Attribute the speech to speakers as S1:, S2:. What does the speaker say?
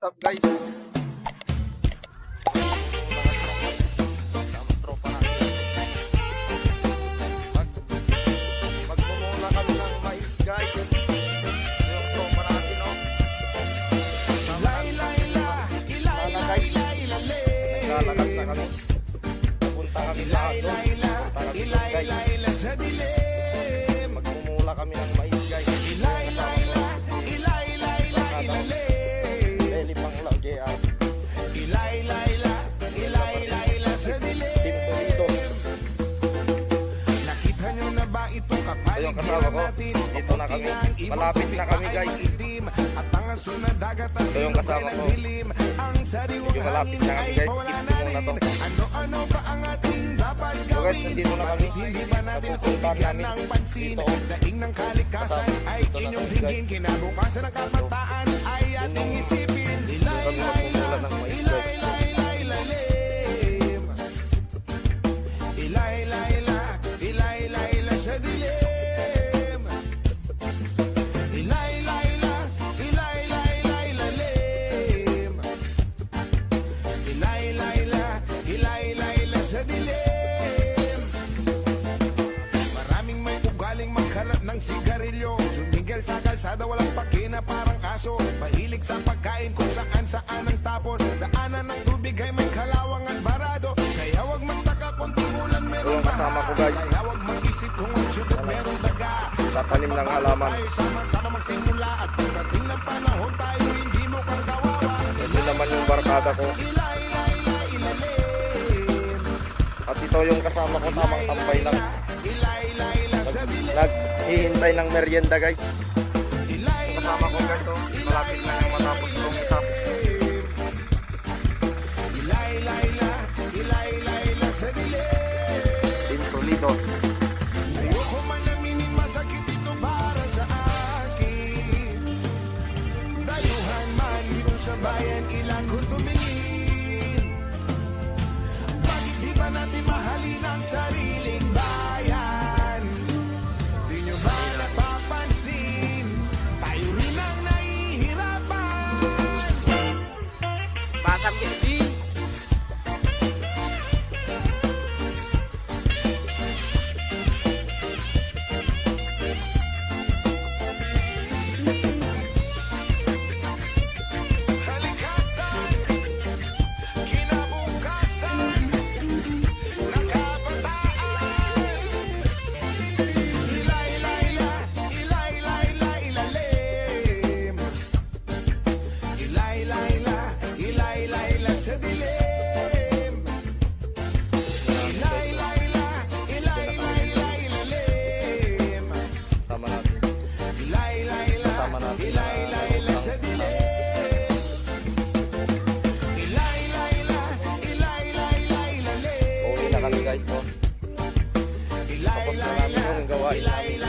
S1: What's up guys? Tropa natin. Magmumula kami ng mais guys. Yung tropa natin no. Sana guys. Naglalakad na kami. Punta kami sa doon. Punta kami doon guys. Magmumula kami ng mais guys. Ito yung kasama ko. Dito na kami. Malapit na kami guys. Ito yung kasama ko. Medyo malapit na kami guys. Skip ko muna to. So guys, nandito na kami. Napupuntahan namin dito. Kasama. Dito na kami guys. Yun kami magmumula ng mais guys.
S2: Ng sigarilyo, sumigil sa kalsada, walang pakina parang aso. Mahilig sa pagkain kung saan saan ang tapon. Daanan ng tubig ay may kalawang at barado. Kaya wag magtaka kung timulan meron
S1: kasama ko guys.
S2: Kaya wag mag-isip kung ang syudad meron daga.
S1: Sa tanim ng halaman.
S2: Tayo sama-sama magsimula at pagdating ng panahon tayo hindi mo kang kawawa.
S1: Ito naman yung barkada ko. At ito yung kasama ko, tamang tambay lang. Naghihintay ng merienda guys. Kasama ko guys, oh. Malapit na yung matapos itong isa. Insolitos.
S2: Ayoko man aminin, masakit ito para sa akin. Dayuhan man dito sa bayan, ilan ko tumingin. Bakit di ba natin mahalin ang sariling bayan? Di nyo ba napapansin? Tayo rin ang nahihirapan.
S3: Pasam gini.
S2: Kalikasan, kinabukasan ng kabataan. Ilay-layla, ilay-layla, ilalim. Ilay-layla, ilay-layla sa dilim. Ilay-layla, ilay-layla, ilalim.
S1: Sama natin.
S2: Ilay-layla,
S1: Kasama natin.
S2: ilay-layla sa dilim. Ilay-layla, ilay-layla, ilalim.
S1: Uwi na kami guys, oh. Tapos na namin yung gawain namin.